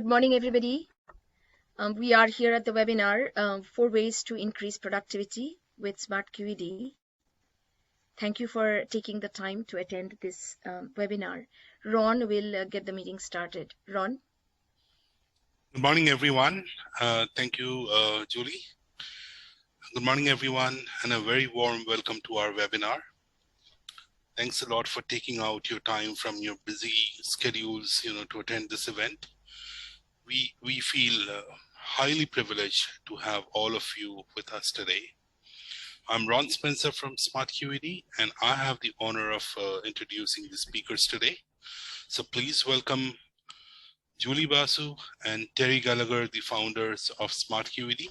Good morning, everybody. We are here at the webinar, 4 ways to increase productivity with smartQED. Thank you for taking the time to attend this webinar. Ron will get the meeting started. Ron? Good morning, everyone. Thank you, Julie. Good morning, everyone, and a very warm welcome to our webinar. Thanks a lot for taking out your time from your busy schedules, to attend this event. We feel highly privileged to have all of you with us today. I'm Ron Spencer from smartQED, and I have the honor of introducing the speakers today. So please welcome Julie Basu and Terry Gallagher, the founders of smartQED.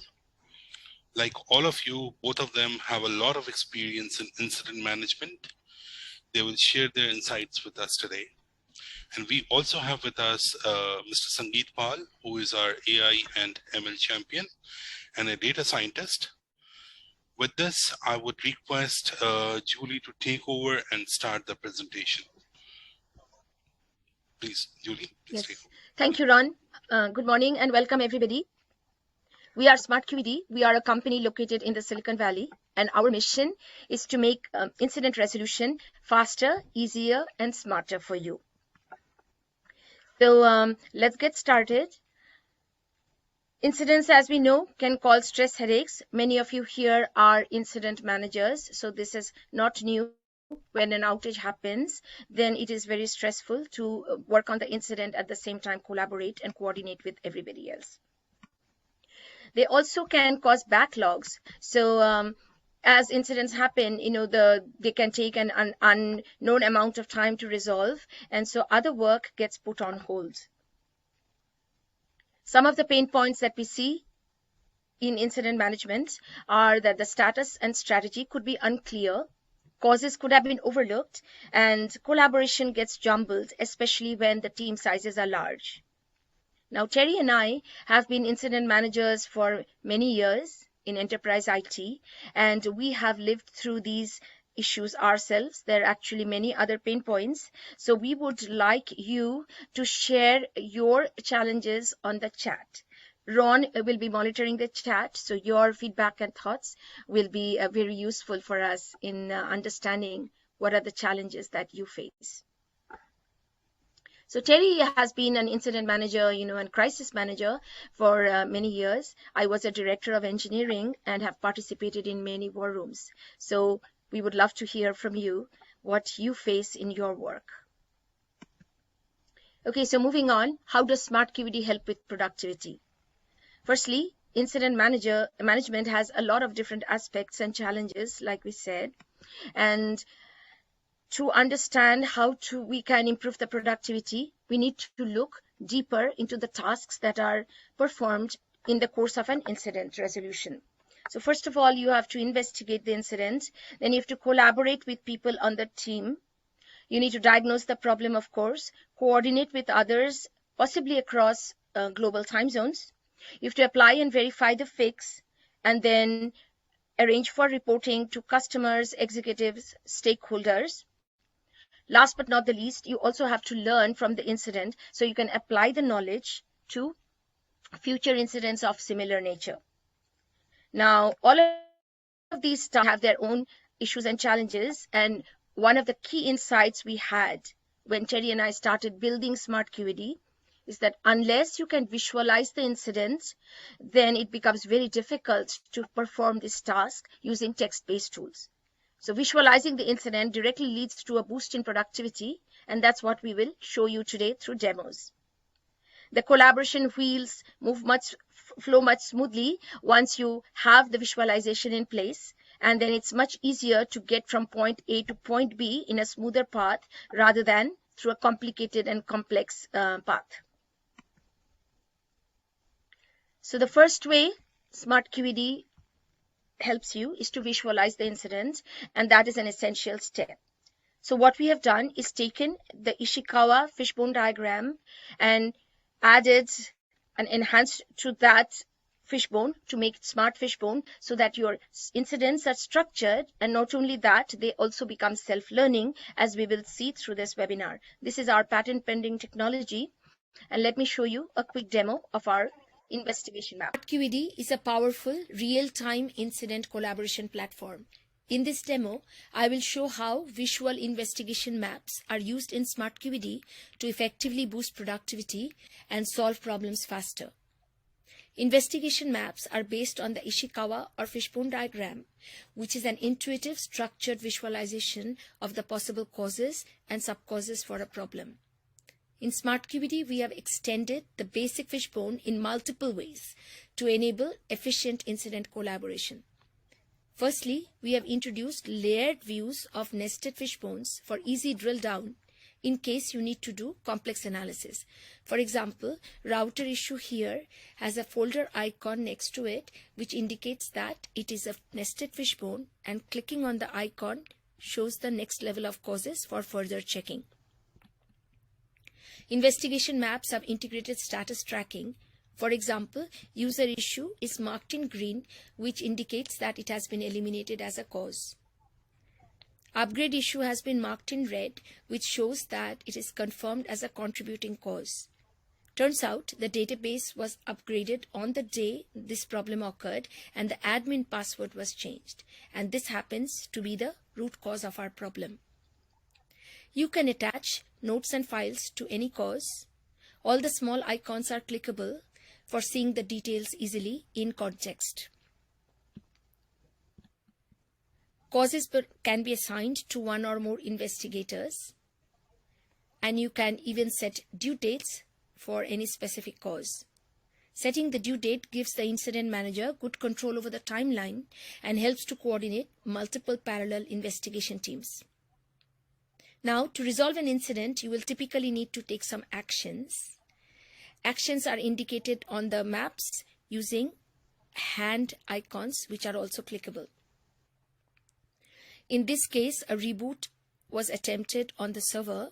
Like all of you, both of them have a lot of experience in incident management. They will share their insights with us today. And we also have with us Mr. Sangeet Pal, who is our AI and ML champion and a data scientist. With this, I would request Julie to take over and start the presentation. Please, Julie. Please Yes. Thank you, Ron. Good morning and welcome, everybody. We are smartQED. We are a company located in the Silicon Valley, and our mission is to make incident resolution faster, easier, and smarter for you. So let's get started. Incidents, as we know, can cause stress headaches. Many of you here are incident managers, so this is not new. When an outage happens, then it is very stressful to work on the incident at the same time, collaborate and coordinate with everybody else. They also can cause backlogs. So as incidents happen, they can take an unknown amount of time to resolve, and so other work gets put on hold. Some of the pain points that we see in incident management are that the status and strategy could be unclear, causes could have been overlooked, and collaboration gets jumbled, especially when the team sizes are large. Now, Terry and I have been incident managers for many years in enterprise IT, and we have lived through these issues ourselves. There are actually many other pain points. So we would like you to share your challenges on the chat. Ron will be monitoring the chat, so your feedback and thoughts will be very useful for us in understanding what are the challenges that you face. So Terry has been an incident manager, and crisis manager for many years. I was a director of engineering and have participated in many war rooms. So we would love to hear from you what you face in your work. Okay, so moving on, how does smartQED help with productivity? Firstly, incident management has a lot of different aspects and challenges, like we said, and to understand how we can improve the productivity, we need to look deeper into the tasks that are performed in the course of an incident resolution. So first of all, you have to investigate the incident. Then you have to collaborate with people on the team. You need to diagnose the problem, of course, coordinate with others, possibly across global time zones. You have to apply and verify the fix, and then arrange for reporting to customers, executives, stakeholders. Last but not the least, you also have to learn from the incident so you can apply the knowledge to future incidents of similar nature. Now, all of these have their own issues and challenges, and one of the key insights we had when Terry and I started building smartQED is that unless you can visualize the incident, then it becomes very difficult to perform this task using text-based tools. So visualizing the incident directly leads to a boost in productivity, and that's what we will show you today through demos. The collaboration wheels flow much smoothly once you have the visualization in place, and then it's much easier to get from point A to point B in a smoother path rather than through a complicated and complex path. So the first way smartQED helps you is to visualize the incident, and that is an essential step. So what we have done is taken the Ishikawa fishbone diagram and added and enhanced to that fishbone to make it smart fishbone so that your incidents are structured, and not only that, they also become self-learning, as we will see through this webinar. This is our patent pending technology, And let me show you a quick demo of our investigation map. smartQED is a powerful real-time incident collaboration platform. In this demo, I will show how visual investigation maps are used in smartQED to effectively boost productivity and solve problems faster. Investigation maps are based on the Ishikawa or fishbone diagram, which is an intuitive, structured visualization of the possible causes and subcauses for a problem. In smartQED, we have extended the basic fishbone in multiple ways to enable efficient incident collaboration. Firstly, we have introduced layered views of nested fishbones for easy drill down in case you need to do complex analysis. For example, router issue here has a folder icon next to it which indicates that it is a nested fishbone, and clicking on the icon shows the next level of causes for further checking. Investigation maps have integrated status tracking. For example, user issue is marked in green, which indicates that it has been eliminated as a cause. Upgrade issue has been marked in red, which shows that it is confirmed as a contributing cause. Turns out the database was upgraded on the day this problem occurred and the admin password was changed. And this happens to be the root cause of our problem. You can attach notes and files to any cause. All the small icons are clickable for seeing the details easily in context. Causes can be assigned to one or more investigators, and you can even set due dates for any specific cause. Setting the due date gives the incident manager good control over the timeline and helps to coordinate multiple parallel investigation teams. Now, to resolve an incident, you will typically need to take some actions. Actions are indicated on the maps using hand icons, which are also clickable. In this case, a reboot was attempted on the server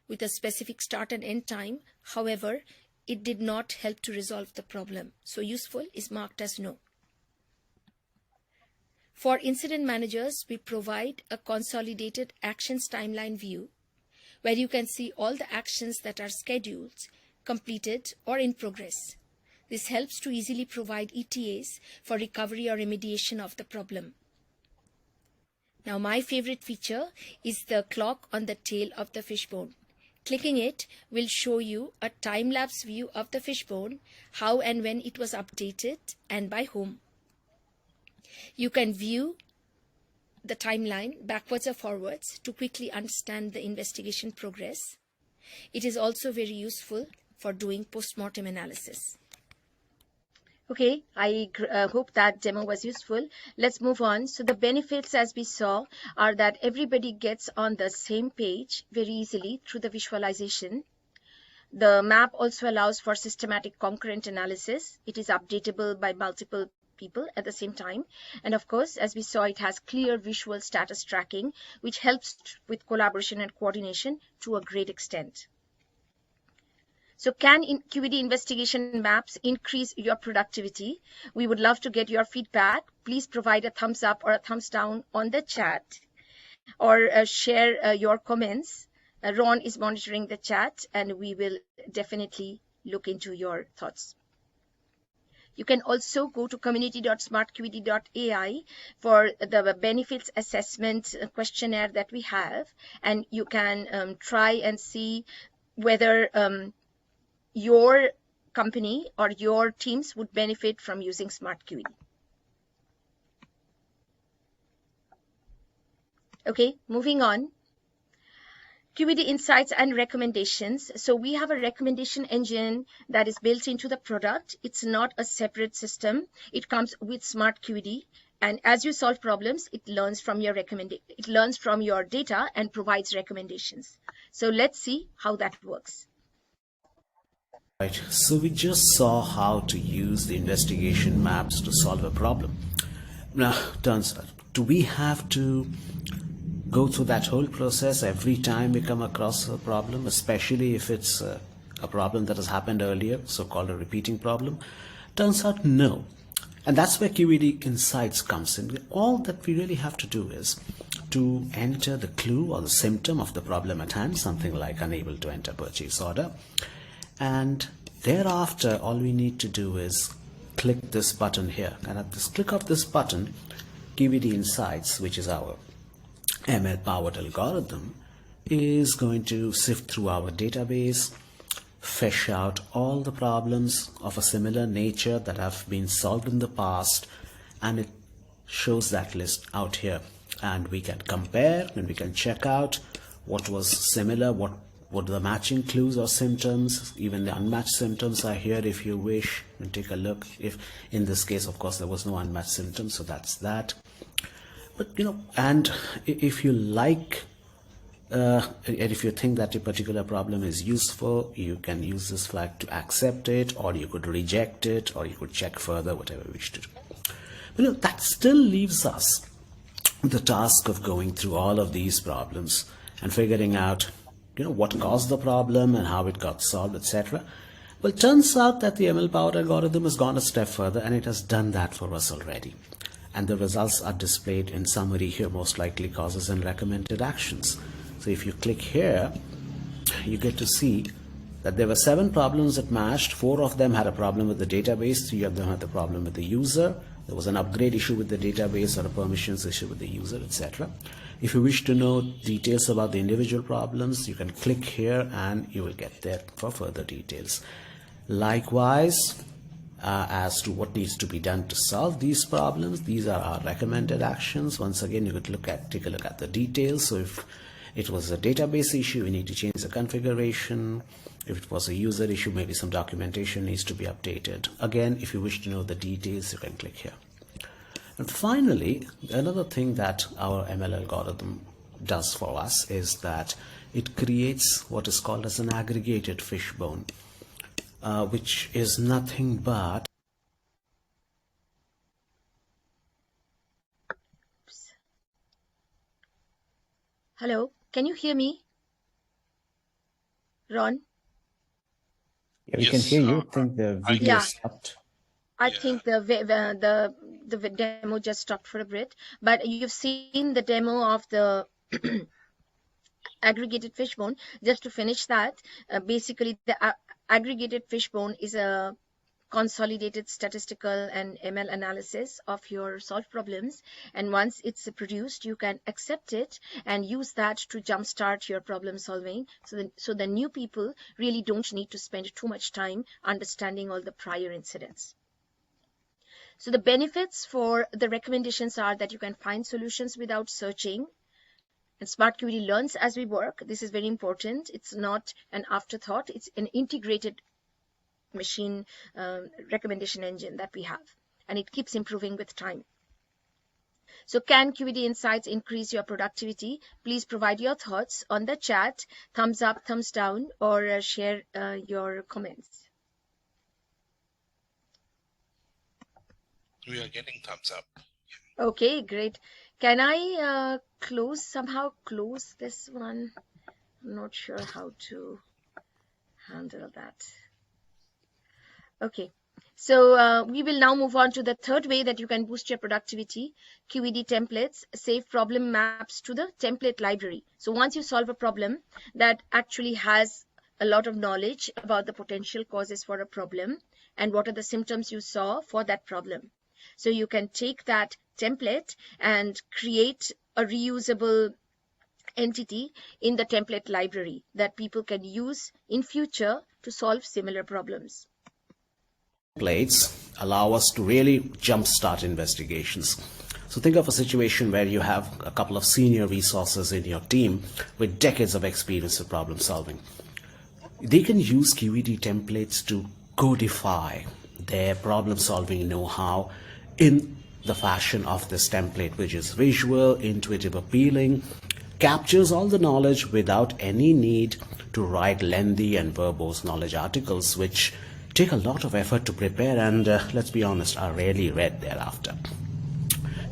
with a specific start and end time. However, it did not help to resolve the problem. So useful is marked as no. For incident managers, we provide a consolidated actions timeline view where you can see all the actions that are scheduled, completed, or in progress. This helps to easily provide ETAs for recovery or remediation of the problem. Now, my favorite feature is the clock on the tail of the fishbone. Clicking it will show you a time-lapse view of the fishbone, how and when it was updated, and by whom. You can view the timeline backwards or forwards to quickly understand the investigation progress. It is also very useful for doing post-mortem analysis. Okay, I hope that demo was useful. Let's move on. So the benefits, as we saw, are that everybody gets on the same page very easily through the visualization. The map also allows for systematic concurrent analysis. It is updatable by multiple people at the same time. And of course, as we saw, it has clear visual status tracking, which helps with collaboration and coordination to a great extent. So can QED investigation maps increase your productivity? We would love to get your feedback. Please provide a thumbs up or a thumbs down on the chat, or share your comments. Ron is monitoring the chat, and we will definitely look into your thoughts. You can also go to community.smartqed.ai for the benefits assessment questionnaire that we have, and you can try and see whether your company or your teams would benefit from using smartQED. Okay, moving on. QED insights and recommendations. So we have a recommendation engine that is built into the product. It's not a separate system. It comes with smartQED, and as you solve problems, it learns from your data and provides recommendations. So let's see how that works. Right, so we just saw how to use the investigation maps to solve a problem. Now, turns out, do we have to go through that whole process every time we come across a problem, especially if it's a problem that has happened earlier, so-called a repeating problem? Turns out no. And that's where QED Insights comes in. All that we really have to do is to enter the clue or the symptom of the problem at hand, something like unable to enter purchase order. And thereafter, all we need to do is click this button here. And at this click of this button, QED Insights, which is our ML powered algorithm, is going to sift through our database, fish out all the problems of a similar nature that have been solved in the past, and it shows that list out here. And we can compare and we can check out what was similar, what the matching clues or symptoms, even the unmatched symptoms are here if you wish, and take a look. If in this case, of course, there was no unmatched symptoms, so that's that. But and if you like, and if you think that a particular problem is useful, you can use this flag to accept it, or you could reject it, or you could check further, whatever you wish to do. But that still leaves us the task of going through all of these problems and figuring out what caused the problem and how it got solved, etc. Well, it turns out that the ML powered algorithm has gone a step further, and it has done that for us already. And the results are displayed in summary here, most likely causes and recommended actions. So if you click here, you get to see that there were 7 problems that matched. 4 of them had a problem with the database, 3 of them had the problem with the user. There was an upgrade issue with the database or a permissions issue with the user, etc. If you wish to know details about the individual problems, you can click here and you will get there for further details. Likewise, as to what needs to be done to solve these problems, these are our recommended actions. Once again, you could take a look at the details. So if it was a database issue, we need to change the configuration. If it was a user issue, maybe some documentation needs to be updated. Again, if you wish to know the details, you can click here. And finally, another thing that our ML algorithm does for us is that it creates what is called as an aggregated fishbone, which is nothing but Hello, can you hear me? Ron? Yeah, we can hear you. I think the video Yeah. stopped. I think the demo just stopped for a bit, but you've seen the demo of the aggregated fishbone. Just to finish that, basically the aggregated fishbone is a consolidated statistical and ML analysis of your solved problems, and once it's produced, you can accept it and use that to jumpstart your problem solving, so the new people really don't need to spend too much time understanding all the prior incidents. So the benefits for the recommendations are that you can find solutions without searching, and smartQED learns as we work. This is very important. It's not an afterthought. It's an integrated machine recommendation engine that we have, and it keeps improving with time. So can QED Insights increase your productivity? Please provide your thoughts on the chat, thumbs up, thumbs down, or share your comments. We are getting thumbs up. Okay, great. Can I somehow close this one? I'm not sure how to handle that. Okay, so we will now move on to the third way that you can boost your productivity. QED templates save problem maps to the template library. So once you solve a problem that actually has a lot of knowledge about the potential causes for a problem and what are the symptoms you saw for that problem, so you can take that template and create a reusable entity in the template library that people can use in future to solve similar problems. Templates allow us to really jumpstart investigations. So think of a situation where you have a couple of senior resources in your team with decades of experience with problem solving. They can use QED templates to codify their problem solving know-how in the fashion of this template, which is visual, intuitive, appealing, captures all the knowledge without any need to write lengthy and verbose knowledge articles, which take a lot of effort to prepare and, let's be honest, are rarely read thereafter.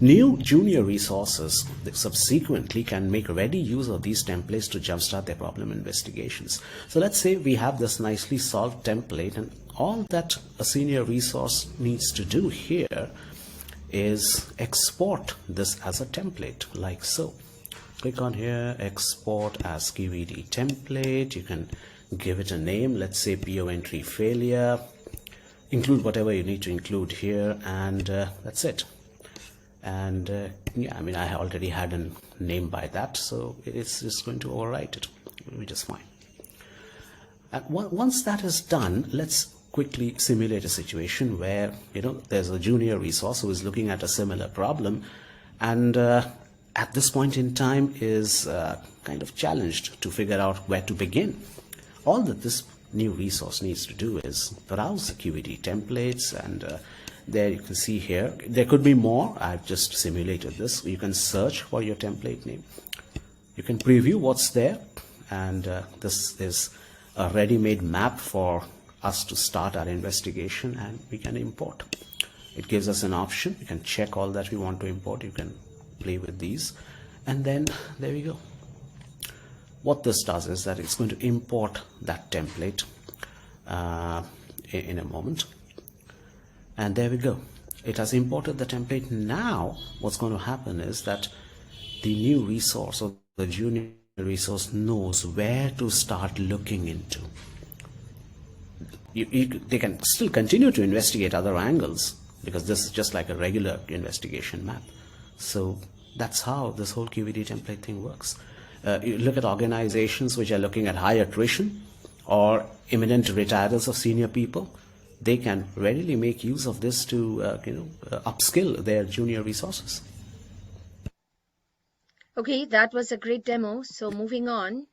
New junior resources subsequently can make ready use of these templates to jumpstart their problem investigations. So let's say we have this nicely solved template, and all that a senior resource needs to do here is export this as a template, like so. Click on here, export as QED template. You can give it a name. Let's say PO entry failure. Include whatever you need to include here, and that's it. And yeah, I mean, I already had a name by that, so it's just going to overwrite it. It'll be just fine. And once that is done, let's quickly simulate a situation where, you know, there's a junior resource who is looking at a similar problem, and at this point in time is kind of challenged to figure out where to begin. All that this new resource needs to do is browse the QED templates, and there you can see here, there could be more. I've just simulated this. You can search for your template name. You can preview what's there, and this is a ready-made map for us to start our investigation, and we can import. It gives us an option. You can check all that we want to import. You can play with these, and then there we go. What this does is that it's going to import that template in a moment. And there we go. It has imported the template. Now, what's going to happen is that the new resource or the junior resource knows where to start looking into. They can still continue to investigate other angles, because this is just like a regular investigation map. So that's how this whole QED template thing works. You look at organizations which are looking at high attrition or imminent retirees of senior people. They can readily make use of this to upskill their junior resources. Okay, that was a great demo. So moving on,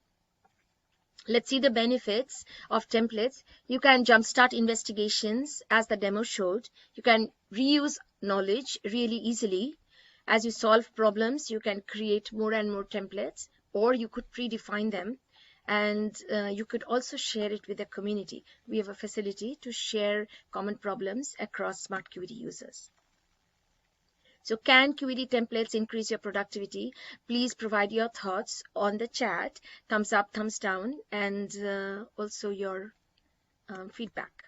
let's see the benefits of templates. You can jumpstart investigations as the demo showed. You can reuse knowledge really easily. As you solve problems, you can create more and more templates, or you could predefine them, and you could also share it with the community. We have a facility to share common problems across smartQED users. So can QED templates increase your productivity? Please provide your thoughts on the chat, thumbs up, thumbs down, and also your feedback.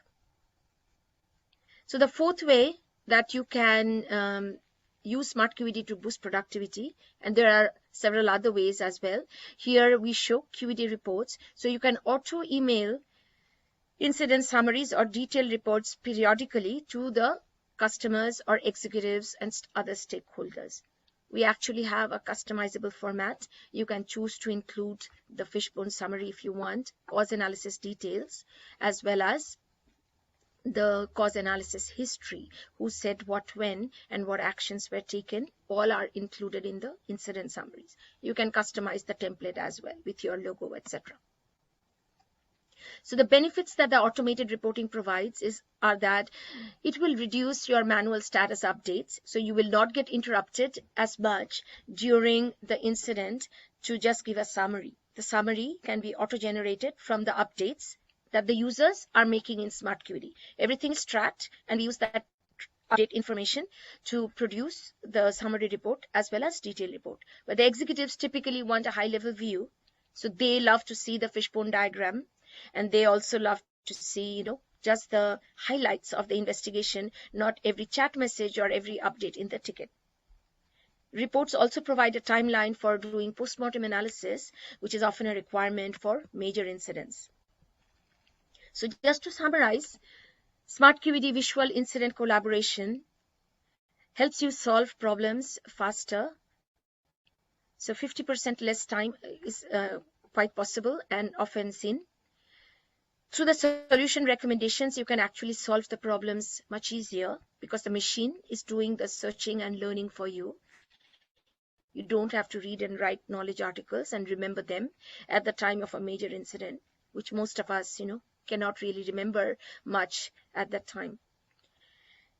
So the fourth way that you can use smartQED to boost productivity, and there are several other ways as well. Here we show QED reports, so you can auto email incident summaries or detailed reports periodically to the customers or executives and other stakeholders. We actually have a customizable format. You can choose to include the fishbone summary if you want, cause analysis details, as well as the cause analysis history, who said what when and what actions were taken, all are included in the incident summaries. You can customize the template as well with your logo, etc. So the benefits that the automated reporting provides are that it will reduce your manual status updates, so you will not get interrupted as much during the incident to just give a summary. The summary can be auto-generated from the updates that the users are making in smartQED. Everything is tracked, and we use that update information to produce the summary report as well as detailed report. But the executives typically want a high-level view, so they love to see the fishbone diagram, and they also love to see, just the highlights of the investigation, not every chat message or every update in the ticket. Reports also provide a timeline for doing postmortem analysis, which is often a requirement for major incidents. So just to summarize, smartQED visual incident collaboration helps you solve problems faster. So 50% less time is quite possible and often seen. Through the solution recommendations, you can actually solve the problems much easier because the machine is doing the searching and learning for you. You don't have to read and write knowledge articles and remember them at the time of a major incident, which most of us, cannot really remember much at that time.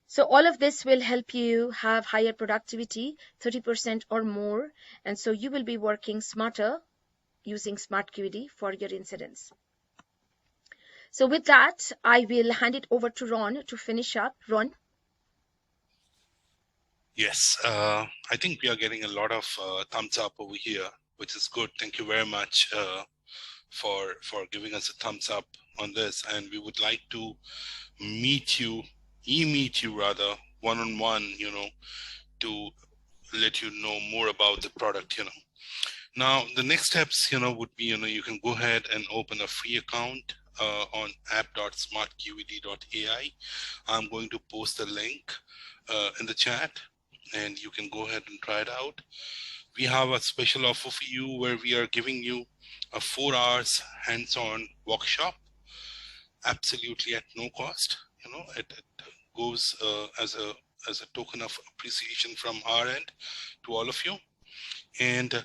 So all of this will help you have higher productivity, 30% or more, and so you will be working smarter using smartQED for your incidents. So with that, I will hand it over to Ron to finish up. Ron? Yes, I think we are getting a lot of thumbs up over here, which is good. Thank you very much for giving us a thumbs up on this, and we would like to meet you rather one-on-one, to let you know more about the product, Now, the next steps, would be, you can go ahead and open a free account on app.smartqed.ai. I'm going to post the link in the chat, and you can go ahead and try it out. We have a special offer for you where we are giving you a 4 hours hands-on workshop, absolutely at no cost. It goes as a token of appreciation from our end to all of you. And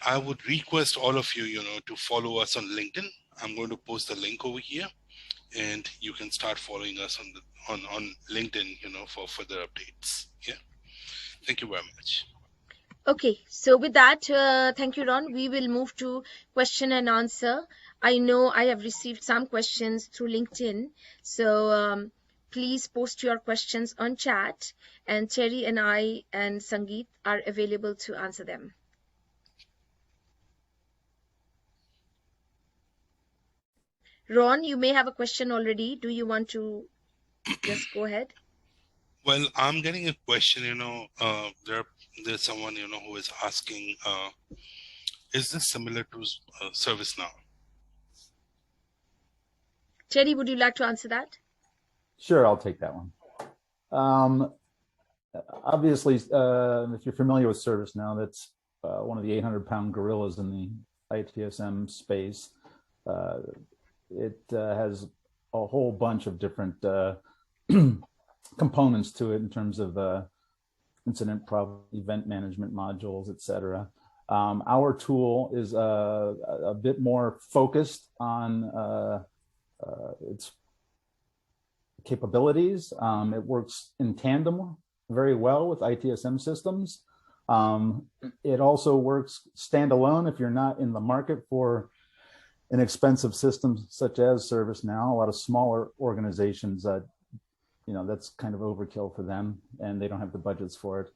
I would request all of you, to follow us on LinkedIn. I'm going to post the link over here, and you can start following us on LinkedIn, for further updates. Yeah. Thank you very much. Okay, so with that, thank you, Ron. We will move to question and answer. I know I have received some questions through LinkedIn, so please post your questions on chat, and Terry and I and Sangeet are available to answer them. Ron, you may have a question already. Do you want to just go ahead? Well, I'm getting a question, there's someone, who is asking, is this similar to ServiceNow? Terry, would you like to answer that? Sure, I'll take that one. Obviously, if you're familiar with ServiceNow, that's one of the 800-pound gorillas in the ITSM space. It has a whole bunch of different components to it in terms of incident problem, event management modules, etc. Our tool is a bit more focused on its capabilities. It works in tandem very well with ITSM systems. It also works standalone if you're not in the market for an expensive system such as ServiceNow. A lot of smaller organizations, that's kind of overkill for them, and they don't have the budgets for it.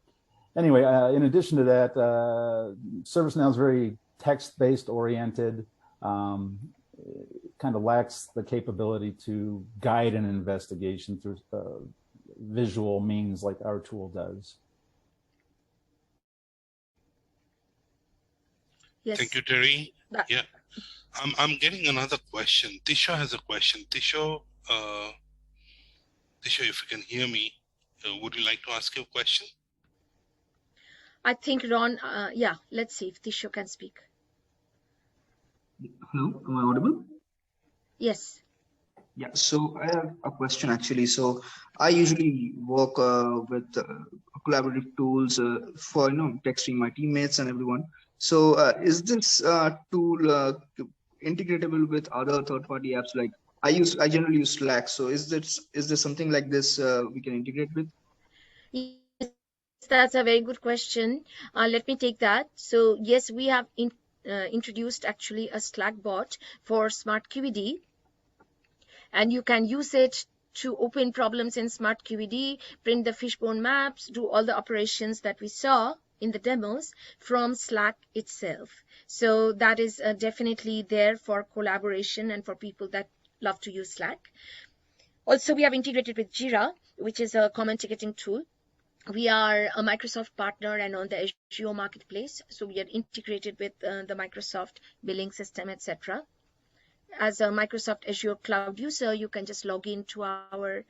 Anyway, in addition to that, ServiceNow is very text-based oriented. Kind of lacks the capability to guide an investigation through visual means like our tool does. Yes. Thank you, Terry. Yeah. I'm getting another question. Tisha has a question. Tisha, if you can hear me, would you like to ask your question? I think Ron, yeah, let's see if Tisha can speak. Hello, am I audible? Yes. Yeah, so I have a question actually. So I usually work with collaborative tools for texting my teammates and everyone. So is this tool integratable with other third-party apps? Like I generally use Slack. So is there something like this we can integrate with? Yes, that's a very good question. Let me take that. So yes, we have introduced actually a Slack bot for smartQED, and you can use it to open problems in smartQED, print the fishbone maps, do all the operations that we saw in the demos from Slack itself. So that is definitely there for collaboration and for people that love to use Slack. Also, we have integrated with Jira, which is a common ticketing tool. We are a Microsoft partner and on the Azure marketplace, so we are integrated with the Microsoft billing system, etc. As a Microsoft Azure cloud user, you can just log into our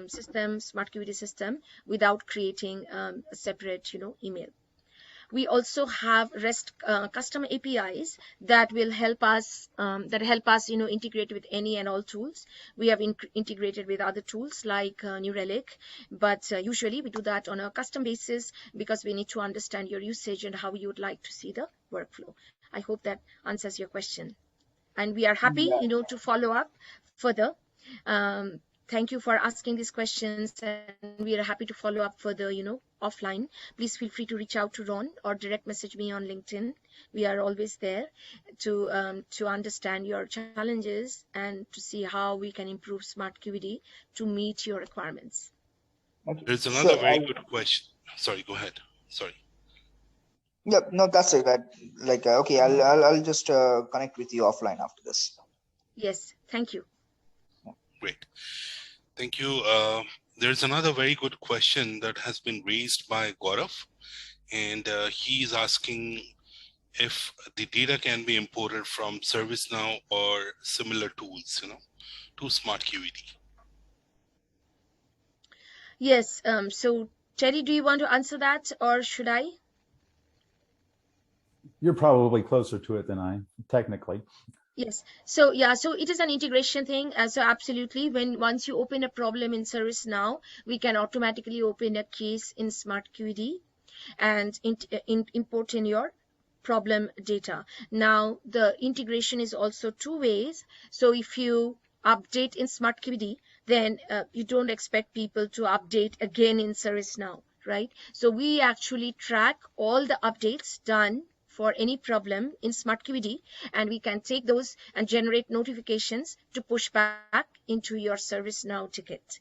system, smartQED system, without creating a separate, email. We also have REST custom APIs that will help us integrate with any and all tools. We have integrated with other tools like New Relic, but usually we do that on a custom basis because we need to understand your usage and how you would like to see the workflow. I hope that answers your question. And we are happy, to follow up further. Thank you for asking these questions, and we are happy to follow up further, offline. Please feel free to reach out to Ron or direct message me on LinkedIn. We are always there to understand your challenges and to see how we can improve smartQED to meet your requirements. Okay. There's another very good question. Sorry, go ahead. Sorry. Yeah, no, that's it. Okay, I'll just connect with you offline after this. Yes, thank you. Great. Thank you. There's another very good question that has been raised by Gaurav, and he's asking, if the data can be imported from ServiceNow or similar tools, to smartQED. Yes. So Terry, do you want to answer that, or should I? You're probably closer to it than I, technically. Yes. So yeah, so it is an integration thing. So absolutely, once you open a problem in ServiceNow, we can automatically open a case in smartQED and import in your problem data. Now the integration is also two ways. So if you update in smartQED, then you don't expect people to update again in ServiceNow, right? So we actually track all the updates done for any problem in smartQED, and we can take those and generate notifications to push back into your ServiceNow ticket.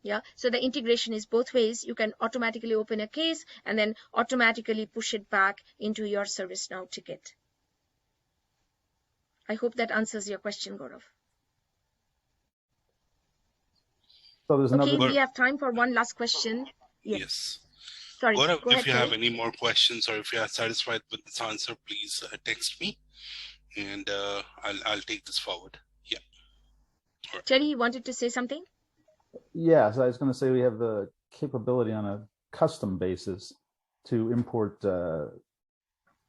Yeah, so the integration is both ways. You can automatically open a case and then automatically push it back into your ServiceNow ticket. I hope that answers your question, Gaurav. So there's Okay, another. we have time for one last question. Yes. Sorry, Gaurav, go ahead, if you have Terry. any more questions or if you are satisfied with this answer, please text me, and I'll take this forward. Yeah. Right. Terry, you wanted to say something? Yeah, so I was going to say we have the capability on a custom basis to import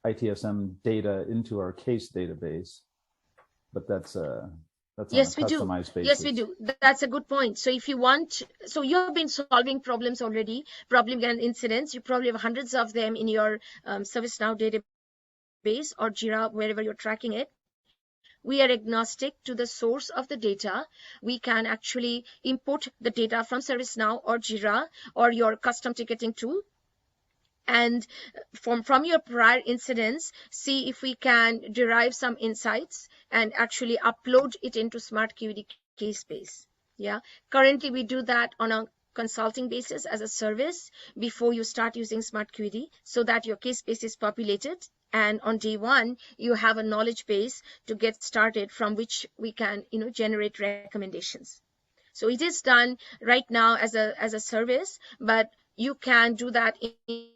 ITSM data into our case database, but that's Yes, on a we do. customized basis. Yes, we do. That's a good point. So if you want, so you have been solving problems already, problem and incidents. You probably have hundreds of them in your ServiceNow database or Jira, wherever you're tracking it. We are agnostic to the source of the data. We can actually import the data from ServiceNow or Jira or your custom ticketing tool. And from your prior incidents, see if we can derive some insights and actually upload it into smartQED case base. Yeah, currently we do that on a consulting basis as a service before you start using smartQED, so that your case base is populated, and on day one you have a knowledge base to get started from which we can generate recommendations. So it is done right now as a service, but you can do that in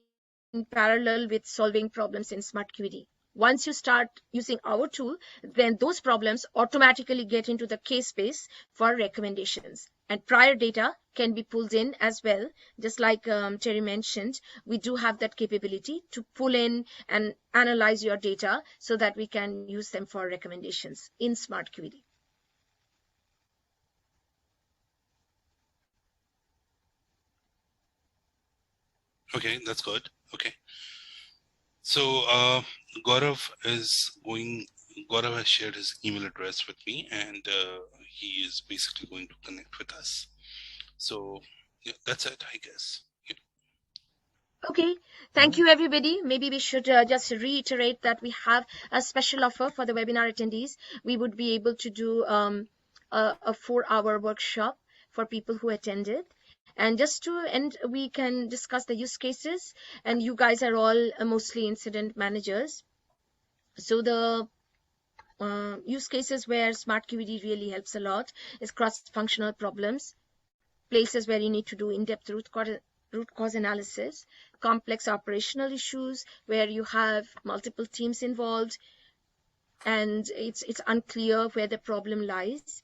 parallel with solving problems in smartQED. Once you start using our tool, then those problems automatically get into the case base for recommendations. And prior data can be pulled in as well. Just like Terry mentioned, we do have that capability to pull in and analyze your data so that we can use them for recommendations in smartQED. Okay, that's good. Okay. So Gaurav has shared his email address with me, and he is basically going to connect with us. So yeah, that's it, I guess. Yeah. Okay, thank you everybody. Maybe we should just reiterate that we have a special offer for the webinar attendees. We would be able to do a 4-hour workshop for people who attended. And just to end, we can discuss the use cases, and you guys are all mostly incident managers. So the use cases where smartQED really helps a lot is cross-functional problems, places where you need to do in-depth root cause analysis, complex operational issues where you have multiple teams involved and it's unclear where the problem lies.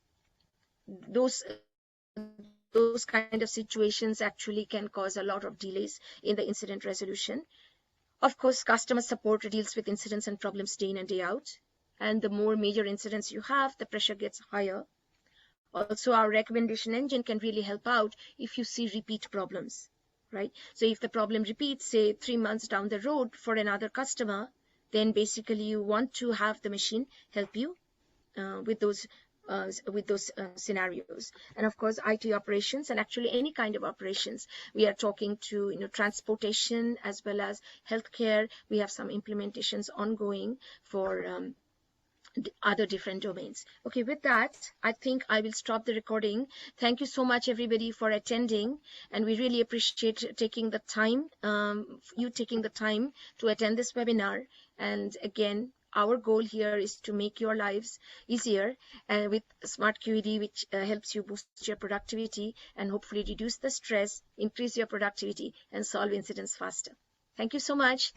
Those kind of situations actually can cause a lot of delays in the incident resolution. Of course, customer support deals with incidents and problems day in and day out. And the more major incidents you have, the pressure gets higher. Also, our recommendation engine can really help out if you see repeat problems, right? So if the problem repeats, say 3 months down the road for another customer, then basically you want to have the machine help you with those scenarios. And of course, IT operations, and actually any kind of operations. We are talking to transportation as well as healthcare. We have some implementations ongoing for other different domains. Okay, with that, I think I will stop the recording. Thank you so much, everybody, for attending, and we really appreciate taking the time, you taking the time to attend this webinar. And again, our goal here is to make your lives easier with smartQED, which helps you boost your productivity and hopefully reduce the stress, increase your productivity, and solve incidents faster. Thank you so much.